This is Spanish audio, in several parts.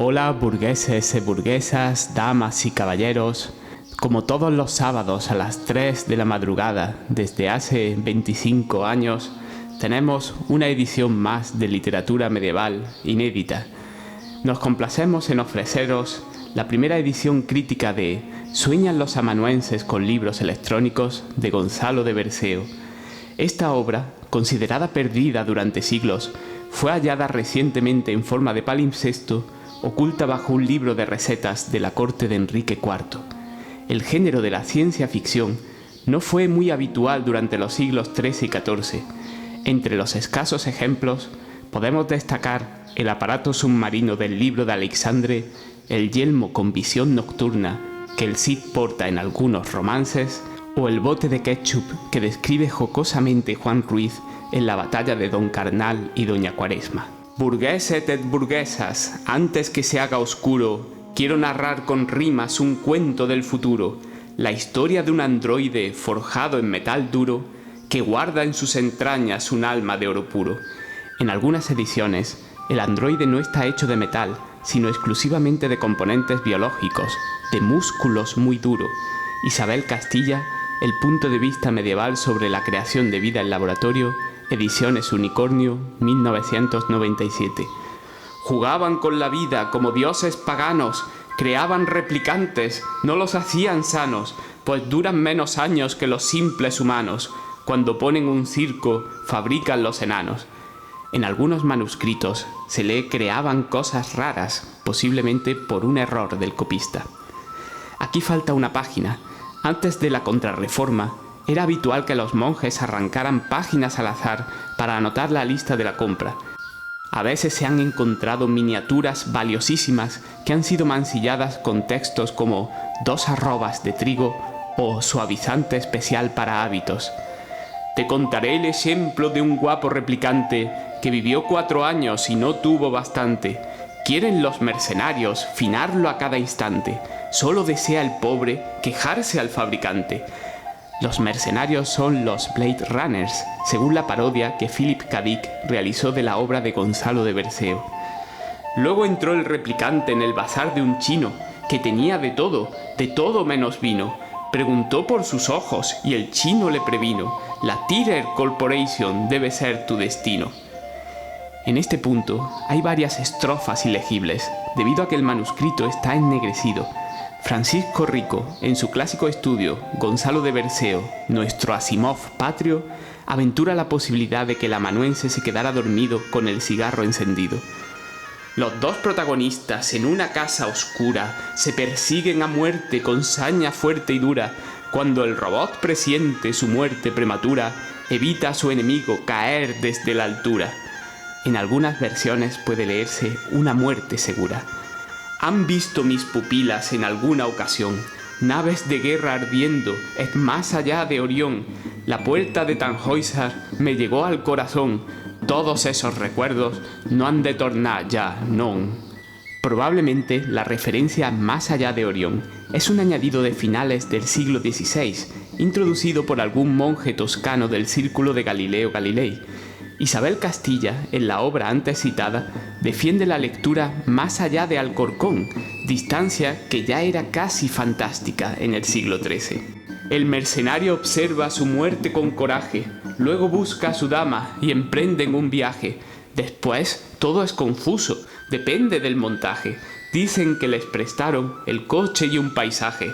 Hola burgueses y burguesas, damas y caballeros. Como todos los sábados a las 3 de la madrugada, desde hace 25 años, tenemos una edición más de literatura medieval inédita. Nos complacemos en ofreceros la primera edición crítica de ¿Sueñan los amanuenses con libros electrónicos?, de Gonzalo de Berceo. Esta obra, considerada perdida durante siglos, fue hallada recientemente en forma de palimpsesto, oculta bajo un libro de recetas de la corte de Enrique IV. El género de la ciencia ficción no fue muy habitual durante los siglos XIII y XIV. Entre los escasos ejemplos podemos destacar el aparato submarino del libro de Alexandre, el yelmo con visión nocturna que el Cid porta en algunos romances, o el bote de ketchup que describe jocosamente Juan Ruiz en la batalla de Don Carnal y Doña Cuaresma. Burgueses et burguesas, antes que se haga oscuro, quiero narrar con rimas un cuento del futuro, la historia de un androide forjado en metal duro que guarda en sus entrañas un alma de oro puro. En algunas ediciones, el androide no está hecho de metal, sino exclusivamente de componentes biológicos, de músculos muy duros. Isabel Castilla, El punto de vista medieval sobre la creación de vida en laboratorio, Ediciones Unicornio, 1997. Jugaban con la vida como dioses paganos, creaban replicantes, no los hacían sanos, pues duran menos años que los simples humanos. Cuando ponen un circo, fabrican los enanos. En algunos manuscritos se lee creaban cosas raras, posiblemente por un error del copista. Aquí falta una página. Antes de la Contrarreforma, era habitual que los monjes arrancaran páginas al azar para anotar la lista de la compra. A veces se han encontrado miniaturas valiosísimas que han sido mancilladas con textos como 2 arrobas de trigo o suavizante especial para hábitos. Te contaré el ejemplo de un guapo replicante que vivió 4 años y no tuvo bastante. Quieren los mercenarios finarlo a cada instante. Solo desea el pobre quejarse al fabricante. Los mercenarios son los Blade Runners, según la parodia que Philip K. Dick realizó de la obra de Gonzalo de Berceo. Luego entró el replicante en el bazar de un chino, que tenía de todo menos vino. Preguntó por sus ojos y el chino le previno: la Tire Corporation debe ser tu destino. En este punto hay varias estrofas ilegibles, debido a que el manuscrito está ennegrecido. Francisco Rico, en su clásico estudio Gonzalo de Berceo, nuestro Asimov patrio, aventura la posibilidad de que el amanuense se quedara dormido con el cigarro encendido. Los dos protagonistas en una casa oscura se persiguen a muerte con saña fuerte y dura. Cuando el robot presiente su muerte prematura, evita a su enemigo caer desde la altura. En algunas versiones puede leerse una muerte segura. ¿Han visto mis pupilas en alguna ocasión naves de guerra ardiendo, es más allá de Orión? La puerta de Tannhäuser me llegó al corazón. Todos esos recuerdos no han de tornar ya, non. Probablemente la referencia más allá de Orión es un añadido de finales del siglo XVI, introducido por algún monje toscano del círculo de Galileo Galilei. Isabel Castilla, en la obra antes citada, defiende la lectura más allá de Alcorcón, distancia que ya era casi fantástica en el siglo XIII. El mercenario observa su muerte con coraje, luego busca a su dama y emprenden un viaje. Después todo es confuso, depende del montaje. Dicen que les prestaron el coche y un paisaje.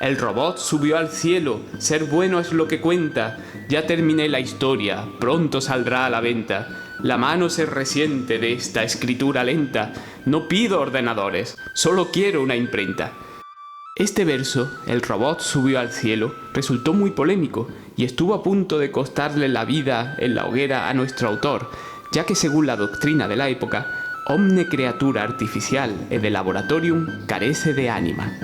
El robot subió al cielo, ser bueno es lo que cuenta. Ya terminé la historia, pronto saldrá a la venta. La mano se resiente de esta escritura lenta. No pido ordenadores, solo quiero una imprenta. Este verso, el robot subió al cielo, resultó muy polémico y estuvo a punto de costarle la vida en la hoguera a nuestro autor, ya que según la doctrina de la época, omne creatura artificial e de laboratorium carece de ánima.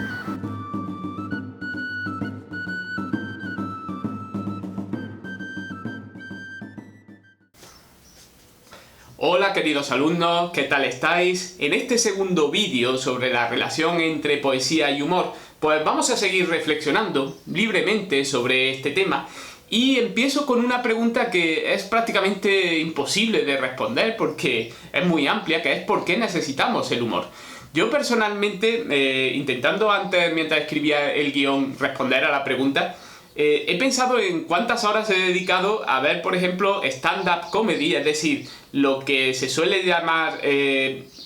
Hola queridos alumnos, ¿qué tal estáis? En este segundo vídeo sobre la relación entre poesía y humor, pues vamos a seguir reflexionando libremente sobre este tema y empiezo con una pregunta que es prácticamente imposible de responder porque es muy amplia, que es ¿por qué necesitamos el humor? Yo personalmente, intentando antes, mientras escribía el guión, responder a la pregunta, he pensado en cuántas horas he dedicado a ver, por ejemplo, stand-up comedy, es decir, lo que se suele llamar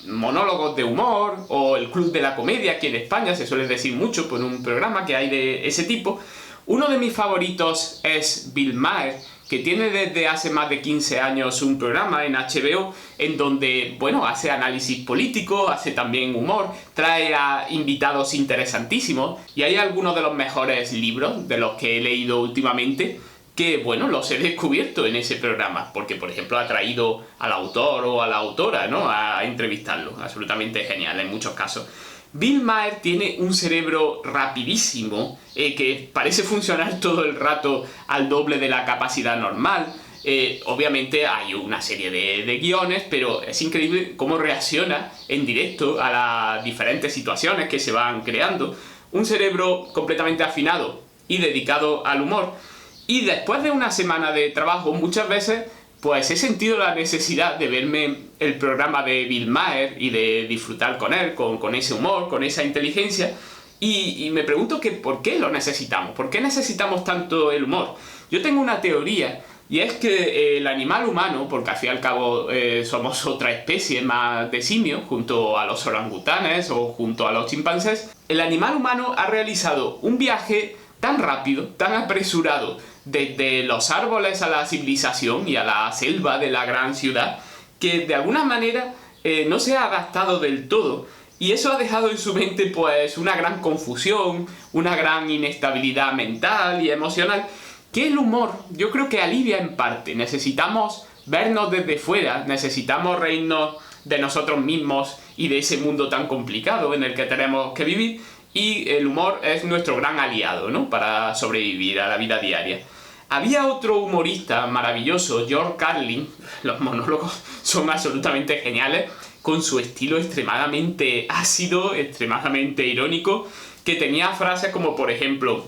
monólogos de humor o el club de la comedia, aquí en España se suele decir mucho por un programa que hay de ese tipo. Uno de mis favoritos es Bill Maher, que tiene desde hace más de 15 años un programa en HBO en donde, bueno, hace análisis político, hace también humor, trae a invitados interesantísimos y hay algunos de los mejores libros de los que he leído últimamente que, bueno, los he descubierto en ese programa, porque, por ejemplo, ha traído al autor o a la autora, ¿no?, a entrevistarlo. Absolutamente genial en muchos casos. Bill Maher tiene un cerebro rapidísimo que parece funcionar todo el rato al doble de la capacidad normal. Obviamente hay una serie de guiones, pero es increíble cómo reacciona en directo a las diferentes situaciones que se van creando. Un cerebro completamente afinado y dedicado al humor. Y después de una semana de trabajo, muchas veces pues he sentido la necesidad de verme el programa de Bill Maher y de disfrutar con él, con ese humor, con esa inteligencia. Y me pregunto que ¿por qué lo necesitamos? ¿Por qué necesitamos tanto el humor? Yo tengo una teoría, y es que el animal humano, porque al fin y al cabo somos otra especie más de simio, junto a los orangutanes o junto a los chimpancés, el animal humano ha realizado un viaje tan rápido, tan apresurado, desde los árboles a la civilización y a la selva de la gran ciudad, que de alguna manera no se ha adaptado del todo, y eso ha dejado en su mente pues una gran confusión, una gran inestabilidad mental y emocional, que el humor yo creo que alivia en parte. Necesitamos vernos desde fuera, necesitamos reírnos de nosotros mismos y de ese mundo tan complicado en el que tenemos que vivir, y el humor es nuestro gran aliado, ¿no?, para sobrevivir a la vida diaria. Había otro humorista maravilloso, George Carlin, los monólogos son absolutamente geniales, con su estilo extremadamente ácido, extremadamente irónico, que tenía frases como, por ejemplo,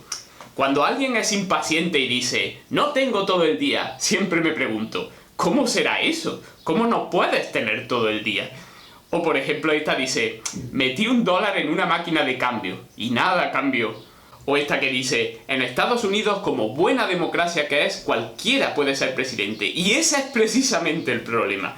cuando alguien es impaciente y dice, no tengo todo el día, siempre me pregunto, ¿cómo será eso? ¿Cómo no puedes tener todo el día? O por ejemplo esta dice, metí $1 en una máquina de cambio y nada cambió. O esta que dice, en Estados Unidos, como buena democracia que es, cualquiera puede ser presidente. Y ese es precisamente el problema.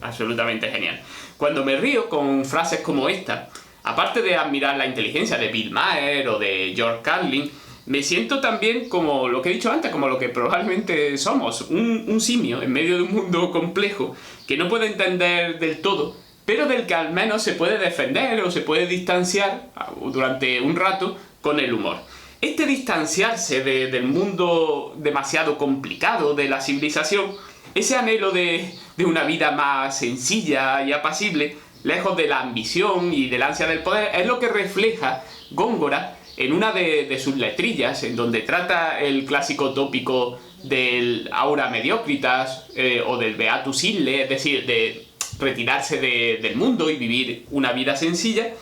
Absolutamente genial. Cuando me río con frases como esta, aparte de admirar la inteligencia de Bill Maher o de George Carlin, me siento también como lo que he dicho antes, como lo que probablemente somos, un simio en medio de un mundo complejo que no puede entender del todo, pero del que al menos se puede defender o se puede distanciar durante un rato con el humor. Este distanciarse del mundo demasiado complicado de la civilización, ese anhelo de una vida más sencilla y apacible, lejos de la ambición y del ansia del poder, es lo que refleja Góngora en una de sus letrillas, en donde trata el clásico tópico del aura mediocritas o del beatus ille, es decir, de retirarse del mundo y vivir una vida sencilla.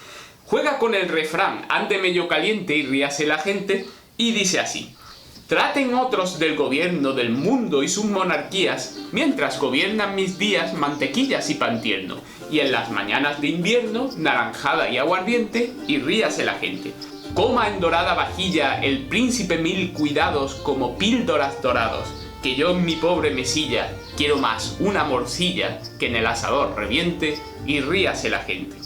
Juega con el refrán, ande medio caliente y ríase la gente, y dice así: traten otros del gobierno del mundo y sus monarquías, mientras gobiernan mis días mantequillas y pan tierno, y en las mañanas de invierno, naranjada y aguardiente, y ríase la gente. Coma en dorada vajilla el príncipe mil cuidados como píldoras dorados, que yo en mi pobre mesilla quiero más una morcilla que en el asador reviente, y ríase la gente.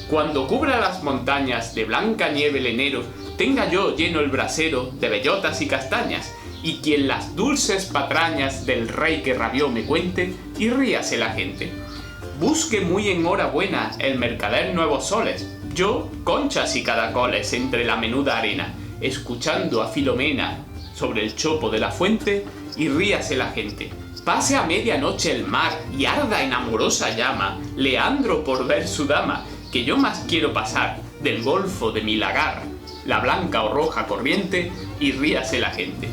Cuando cubra las montañas de blanca nieve el enero, tenga yo lleno el brasero de bellotas y castañas, y quien las dulces patrañas del rey que rabió me cuente, y ríase la gente. Busque muy en hora buena el mercader nuevos soles, yo conchas y caracoles entre la menuda arena, escuchando a Filomena sobre el chopo de la fuente, y ríase la gente. Pase a medianoche el mar y arda en amorosa llama, Leandro por ver su dama, que yo más quiero pasar del golfo de mi lagar, la blanca o roja corriente, y ríase la gente.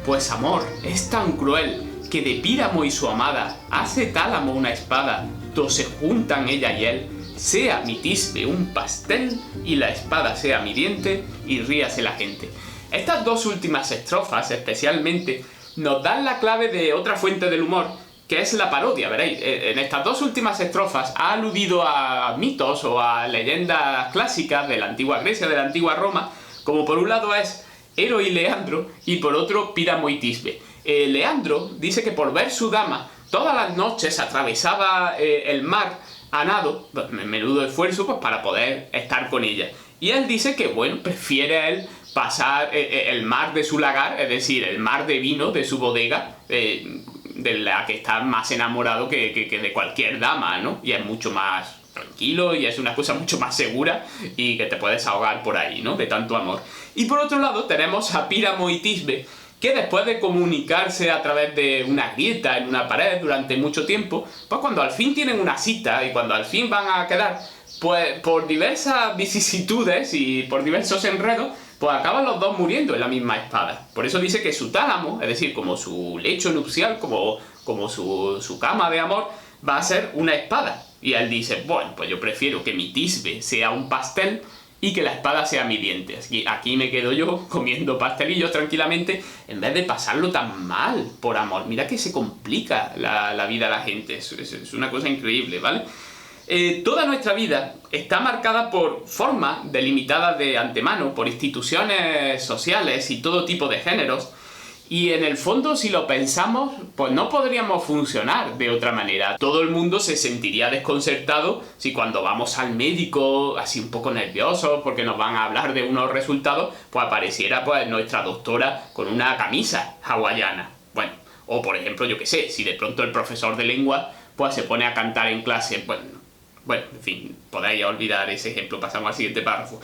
Pues amor es tan cruel que de Píramo y su amada hace Tálamo una espada, do se juntan ella y él, sea mi tisbe un pastel y la espada sea mi diente, y ríase la gente. Estas dos últimas estrofas especialmente nos dan la clave de otra fuente del humor, que es la parodia, veréis. En estas dos últimas estrofas ha aludido a mitos o a leyendas clásicas de la antigua Grecia, de la antigua Roma, como por un lado es Ero y Leandro y por otro Píramo y Tisbe. Leandro dice que por ver su dama todas las noches atravesaba el mar a nado, menudo esfuerzo, pues para poder estar con ella. Y él dice que, bueno, prefiere él pasar el mar de su lagar, es decir, el mar de vino de su bodega, de la que está más enamorado que de cualquier dama, ¿no? Y es mucho más tranquilo y es una cosa mucho más segura y que te puedes ahogar por ahí, ¿no? De tanto amor. Y por otro lado tenemos a Píramo y Tisbe, que después de comunicarse a través de una grieta en una pared durante mucho tiempo, pues cuando al fin tienen una cita y cuando al fin van a quedar, pues por diversas vicisitudes y por diversos enredos, pues acaban los dos muriendo en la misma espada. Por eso dice que su tálamo, es decir, como su lecho nupcial, como su cama de amor, va a ser una espada. Y él dice, bueno, pues yo prefiero que mi Tisbe sea un pastel y que la espada sea mi diente. Aquí me quedo yo comiendo pastelillos tranquilamente en vez de pasarlo tan mal por amor. Mira que se complica la vida a la gente, es una cosa increíble, ¿vale? Toda nuestra vida está marcada por formas delimitadas de antemano, por instituciones sociales y todo tipo de géneros, y en el fondo, si lo pensamos, pues no podríamos funcionar de otra manera. Todo el mundo se sentiría desconcertado si cuando vamos al médico, así un poco nerviosos porque nos van a hablar de unos resultados, pues apareciera pues nuestra doctora con una camisa hawaiana. Bueno, o por ejemplo, yo qué sé, si de pronto el profesor de lengua pues se pone a cantar en clase, bueno, en fin, podéis olvidar ese ejemplo, pasamos al siguiente párrafo.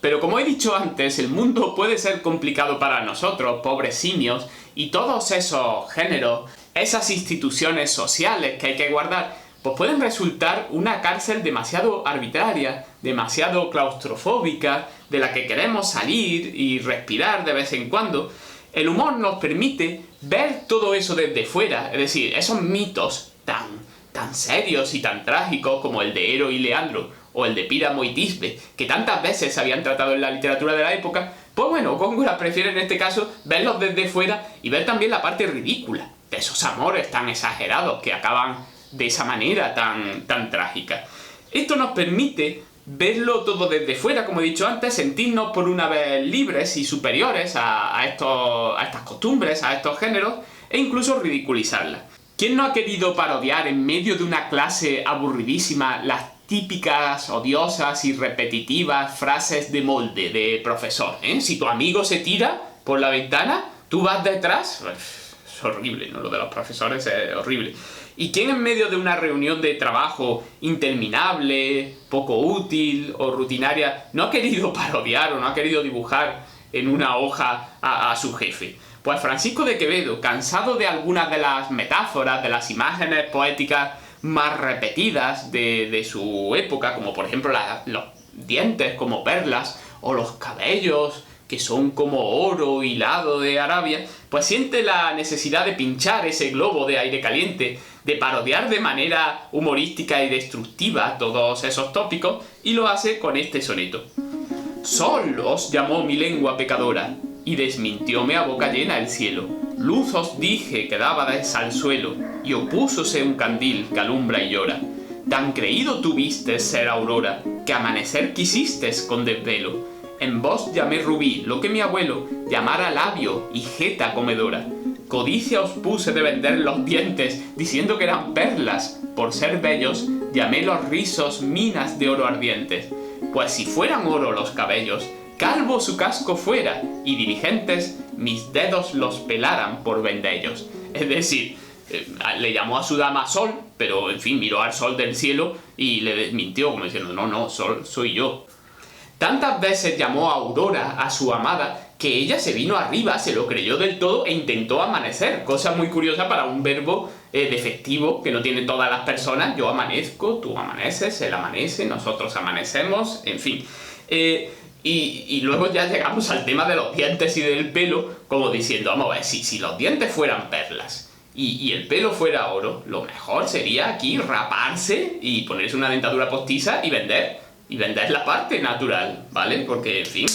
Pero como he dicho antes, el mundo puede ser complicado para nosotros, pobres simios, y todos esos géneros, esas instituciones sociales que hay que guardar, pues pueden resultar una cárcel demasiado arbitraria, demasiado claustrofóbica, de la que queremos salir y respirar de vez en cuando. El humor nos permite ver todo eso desde fuera, es decir, esos mitos tan serios y tan trágicos como el de Ero y Leandro, o el de Píramo y Tisbe, que tantas veces se habían tratado en la literatura de la época, pues bueno, Góngora prefiere en este caso verlos desde fuera y ver también la parte ridícula de esos amores tan exagerados que acaban de esa manera tan trágica. Esto nos permite verlo todo desde fuera, como he dicho antes, sentirnos por una vez libres y superiores a estas costumbres, a estos géneros, e incluso ridiculizarlas. ¿Quién no ha querido parodiar en medio de una clase aburridísima las típicas, odiosas y repetitivas frases de molde de profesor? Si tu amigo se tira por la ventana, tú vas detrás? Es horrible, ¿no? Lo de los profesores es horrible. ¿Y quién en medio de una reunión de trabajo interminable, poco útil o rutinaria no ha querido parodiar o no ha querido dibujar en una hoja a su jefe? Pues Francisco de Quevedo, cansado de algunas de las metáforas, de las imágenes poéticas más repetidas de su época, como por ejemplo los dientes como perlas, o los cabellos que son como oro hilado de Arabia, pues siente la necesidad de pinchar ese globo de aire caliente, de parodiar de manera humorística y destructiva todos esos tópicos, y lo hace con este soneto. Sol os llamó mi lengua pecadora, y desmintióme a boca llena el cielo. Luz os dije que dabades al suelo, y opúsose un candil que alumbra y llora. Tan creído tuvistes ser aurora, que amanecer quisistes con desvelo. En vos llamé rubí, lo que mi abuelo llamara labio y jeta comedora. Codicia os puse de vender los dientes, diciendo que eran perlas. Por ser bellos, llamé los rizos minas de oro ardientes. Pues si fueran oro los cabellos, calvo su casco fuera, y diligentes mis dedos los pelaran por vendellos. Es decir, le llamó a su dama Sol, pero en fin, miró al sol del cielo y le desmintió, como diciendo, no, Sol soy yo. Tantas veces llamó a Aurora, a su amada, que ella se vino arriba, se lo creyó del todo e intentó amanecer. Cosa muy curiosa para un verbo defectivo que no tienen todas las personas. Yo amanezco, tú amaneces, él amanece, nosotros amanecemos, en fin. Y luego ya llegamos al tema de los dientes y del pelo, como diciendo, vamos a ver, si los dientes fueran perlas y el pelo fuera oro, lo mejor sería aquí raparse y ponerse una dentadura postiza y vender la parte natural, ¿vale? Porque, en fin,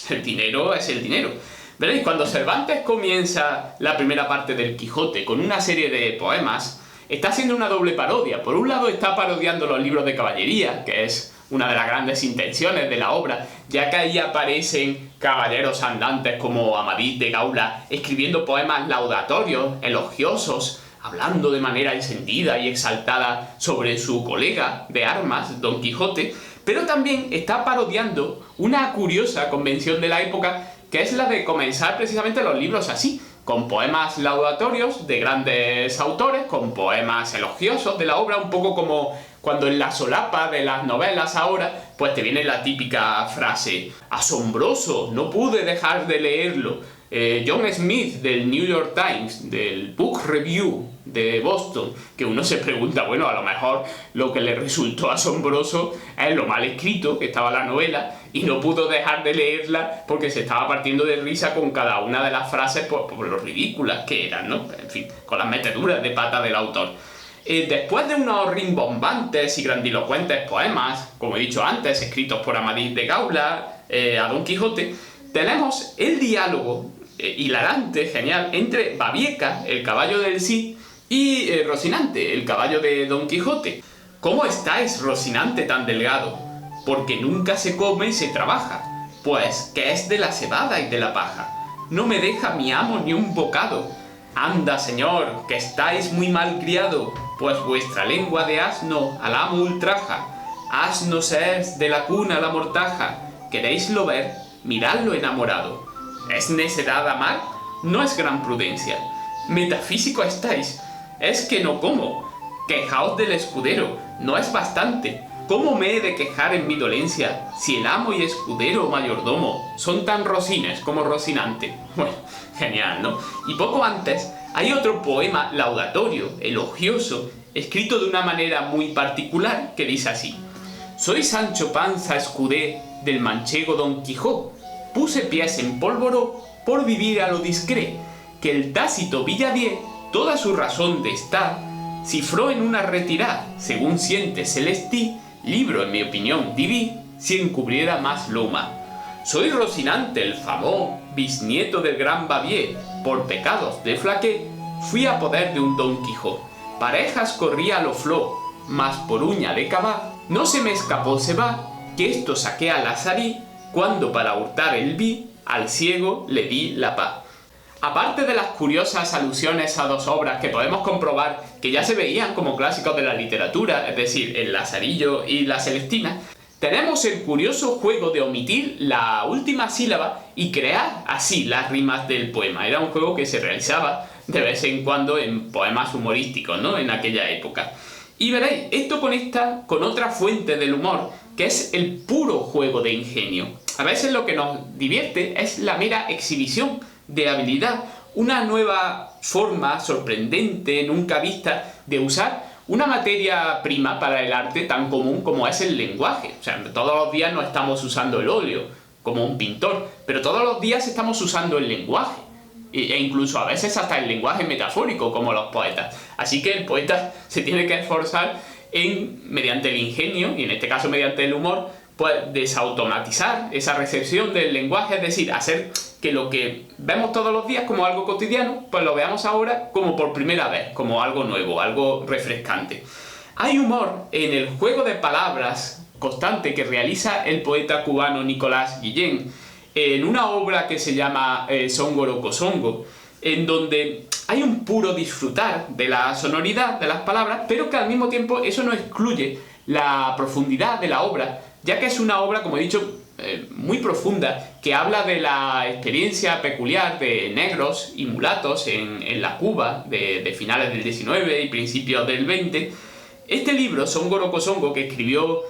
el dinero es el dinero. Veréis, cuando Cervantes comienza la primera parte del Quijote con una serie de poemas, está haciendo una doble parodia. Por un lado está parodiando los libros de caballería, que es una de las grandes intenciones de la obra, ya que ahí aparecen caballeros andantes como Amadís de Gaula escribiendo poemas laudatorios, elogiosos, hablando de manera encendida y exaltada sobre su colega de armas, Don Quijote, pero también está parodiando una curiosa convención de la época, que es la de comenzar precisamente los libros así, con poemas laudatorios de grandes autores, con poemas elogiosos de la obra, un poco como cuando en la solapa de las novelas ahora, pues te viene la típica frase: asombroso, no pude dejar de leerlo. John Smith del New York Times, del Book Review de Boston, que uno se pregunta, bueno, a lo mejor lo que le resultó asombroso es lo mal escrito que estaba la novela y no pudo dejar de leerla porque se estaba partiendo de risa con cada una de las frases por lo ridículas que eran, ¿no? En fin, con las meteduras de pata del autor. Después de unos rimbombantes y grandilocuentes poemas, como he dicho antes, escritos por Amadís de Gaula a Don Quijote, tenemos el diálogo hilarante, genial, entre Babieca, el caballo del Cid, y Rocinante, el caballo de Don Quijote. ¿Cómo estáis, Rocinante, tan delgado? Porque nunca se come y se trabaja, pues que es de la cebada y de la paja. No me deja mi amo ni un bocado. Anda, señor, que estáis muy mal criado, pues vuestra lengua de asno al amo ultraja. Asno es de la cuna la mortaja. ¿Queréislo ver? Miradlo enamorado. ¿Es necedad amar? No es gran prudencia. Metafísico estáis. Es que no como. Quejaos del escudero. No es bastante. ¿Cómo me he de quejar en mi dolencia si el amo y escudero mayordomo son tan rosines como Rocinante? Bueno, genial, ¿no? Y poco antes hay otro poema laudatorio, elogioso, escrito de una manera muy particular, que dice así: soy Sancho Panza escudé del manchego Don Quijote, puse pies en pólvoro por vivir a lo discret, que el tácito Villavie toda su razón de estar cifró en una retirada, según siente Celestí, libro en mi opinión diví, si encubriera más loma. Soy Rocinante el famó, bisnieto del gran Bavier, por pecados de flaqué, fui a poder de un Don Quijote. Parejas corría a lo fló, mas por uña de cabá, no se me escapó se va, que esto saqué a Lazarí, cuando para hurtar el vi, al ciego le di la paz. Aparte de las curiosas alusiones a dos obras que podemos comprobar que ya se veían como clásicos de la literatura, es decir, el Lazarillo y la Celestina, tenemos el curioso juego de omitir la última sílaba y crear así las rimas del poema. Era un juego que se realizaba de vez en cuando en poemas humorísticos, ¿no?, en aquella época. Y veréis, esto conecta con otra fuente del humor, que es el puro juego de ingenio. A veces lo que nos divierte es la mera exhibición de habilidad, una nueva forma sorprendente, nunca vista, de usar una materia prima para el arte tan común como es el lenguaje. O sea, todos los días no estamos usando el óleo como un pintor, pero todos los días estamos usando el lenguaje. E incluso a veces hasta el lenguaje metafórico, como los poetas. Así que el poeta se tiene que esforzar en, mediante el ingenio, y en este caso mediante el humor, pues desautomatizar esa recepción del lenguaje, es decir, hacer que lo que vemos todos los días como algo cotidiano, pues lo veamos ahora como por primera vez, como algo nuevo, algo refrescante. Hay humor en el juego de palabras constante que realiza el poeta cubano Nicolás Guillén, en una obra que se llama Songorokosongo, en donde hay un puro disfrutar de la sonoridad de las palabras, pero que al mismo tiempo eso no excluye la profundidad de la obra, ya que es una obra, como he dicho, muy profunda, que habla de la experiencia peculiar de negros y mulatos en la Cuba de finales del 19 y principios del 20. Este libro, Songorokosongo, que escribió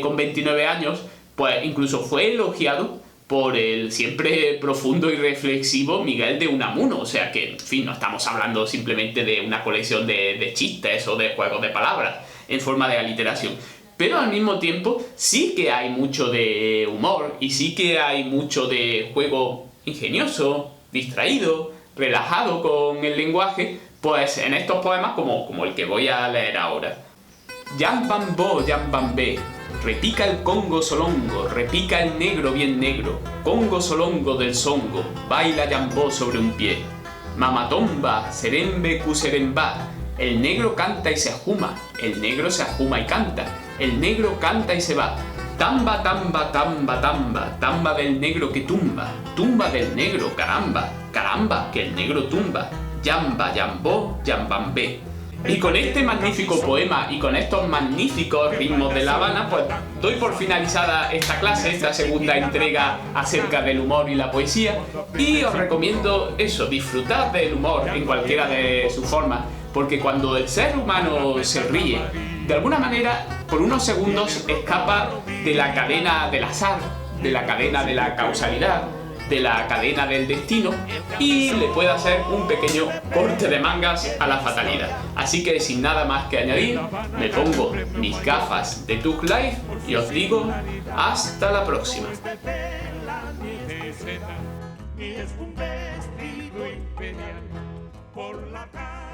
con 29 años, pues incluso fue elogiado por el siempre profundo y reflexivo Miguel de Unamuno. O sea que, en fin, no estamos hablando simplemente de una colección de chistes o de juegos de palabras en forma de aliteración. Pero al mismo tiempo sí que hay mucho de humor y sí que hay mucho de juego ingenioso, distraído, relajado con el lenguaje, pues en estos poemas como el que voy a leer ahora. Yan Bambo, Yan Bambé, Repica el congo solongo, repica el negro bien negro, congo solongo del songo, baila yambó sobre un pie. Mamatomba, serembe cuseremba, el negro canta y se ajuma, el negro se ajuma y canta, el negro canta y se va. Tamba, tamba, tamba, tamba, tamba del negro que tumba, tumba del negro, caramba, caramba, que el negro tumba, yamba, yambó, yambambé. Y con este magnífico poema y con estos magníficos ritmos de La Habana, pues doy por finalizada esta clase, esta segunda entrega acerca del humor y la poesía, y os recomiendo eso, disfrutar del humor en cualquiera de sus formas, porque cuando el ser humano se ríe, de alguna manera, por unos segundos escapa de la cadena del azar, de la cadena de la causalidad, de la cadena del destino, y le puede hacer un pequeño corte de mangas a la fatalidad. Así que sin nada más que añadir, me pongo mis gafas de Tug Life y os digo hasta la próxima. Ni es un vestido imperial por la calle.